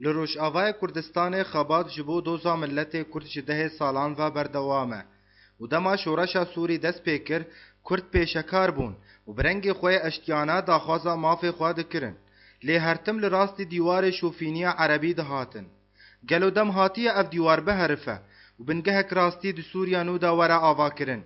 لروجاوای کردستان خبات جبو دوزا ملت کرد جده سالان و بردوامه و دما شورشا سوری دست پیکر کرد پیشکار بون و برنگ خوی اشتیانا داخوازا مافی خواه دکرن لی هرتم لراست دیوار شوفینی عربی دهاتن گلو دم هاتی اف دیوار بهرفه و بنگهک راستی د سوریا نو دا ورا آوا کرن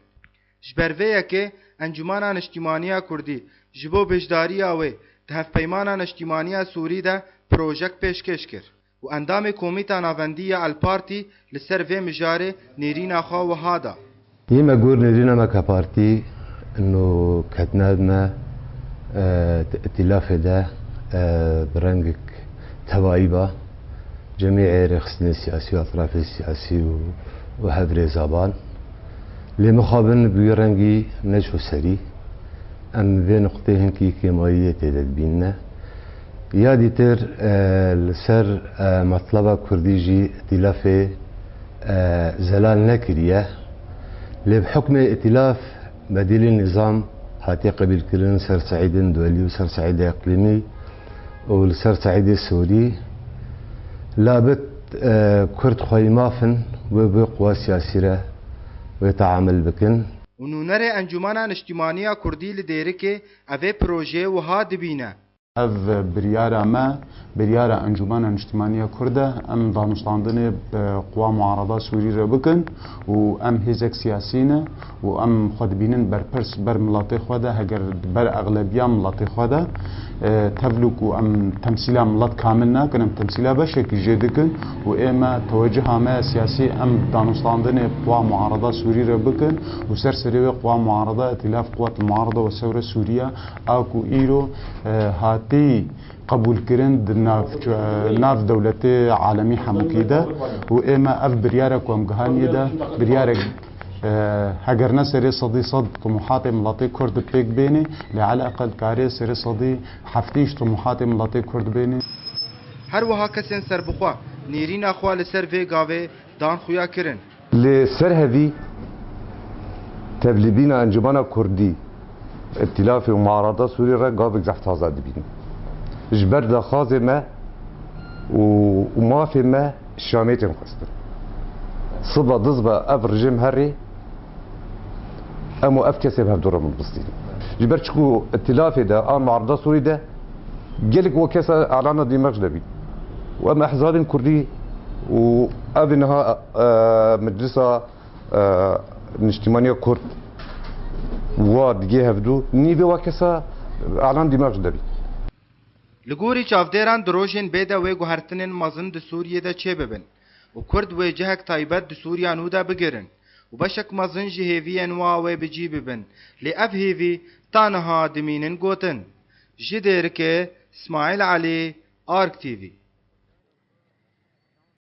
جبرویه که انجمانا نشتیمانیا کردی جبو بجداریا وی دهف پیمانا نشتیمانیا سوری ده پروژک پیشکش کر و اندام کومیتا ناوندی الپارتی لسر وی مجاره نیرینا خوا و هادا يما قول نرينا ما كبارتي انه كتنادنا ائتلاف ده برنجك توايبا جميع رخصن السياسي واطراف السياسي وهبري زابان لمخابن بيرنجي نجو سري ام في نقطه كي كيماويه تدبينا يا ديتر لسر مطلبه كرديجي ائتلاف زلال نكريه لبحكم ائتلاف بديل النظام هاتي قبل كلن سر سعيد دولي وسر سعيد اقليمي والسر سعيد السوري لابد كرد خوي مافن وبقوى سياسية ويتعامل بكن ونونري انجمانا نشتمانية كردي لديركي افي بروجي وهاد بينا اف بريارة ما بريارة انجمانا نشتمانية كردة ام دانشتاندني بقوى معارضة سوري ربكن و ام هزك سياسينا و ام خود بينن بر برس بر ملاطي خوده هجر بر اغلبية ملاطي خوده تفلوك و ام تمثيلها ملات كاملنا كنم تمثيلها بشكل جدكن و اما توجه ما سياسي ام دانشتاندني بقوى معارضة سوري ربكن و سرسري قوى معارضة ائتلاف قوى المعارضة والثورة السورية اكو ايرو هاتي قبول كرن ناف دولتي عالمي حموكيدا و اما اف بريارك ومقهاني دا بريارك هجرنا سري صدي صد طموحات ملاطي كرد بيك بيني لعلى اقل كاري سري صدي حفتيش طموحات ملاطي كرد بيني هر وها كسن سر بخوا نيرين اخوا لسر في غاوي دان خويا كرن لسر هذي تبليبينا انجمانا كردي ائتلاف ومعارضة سوري را قابل زحت هذا دبين جبر دا خازي ما وما في ما الشاميت مخستر صبا ضزبا اف رجيم هري امو اف كسب هفدور من فلسطين جبر شكو ائتلاف دا ام معارضة سوري دا جالك وكسا اعلان دماغ دبي واما احزاب كردي واف انها مجلسة نجتمانية كرد واد جه هفدو نيبي وكسا اعلان دماغ دبي لگوری چافدیران دروژن بیدا و گوهرتنین مازن د سوریه دا چه ببن و کرد و جهک تایبت د سوریا نو دا بگرن و بشک مازن جهوی انوا و بجی ببن لی اف هیوی تانها دمینن گوتن جدیر که اسماعیل علی آرک تیوی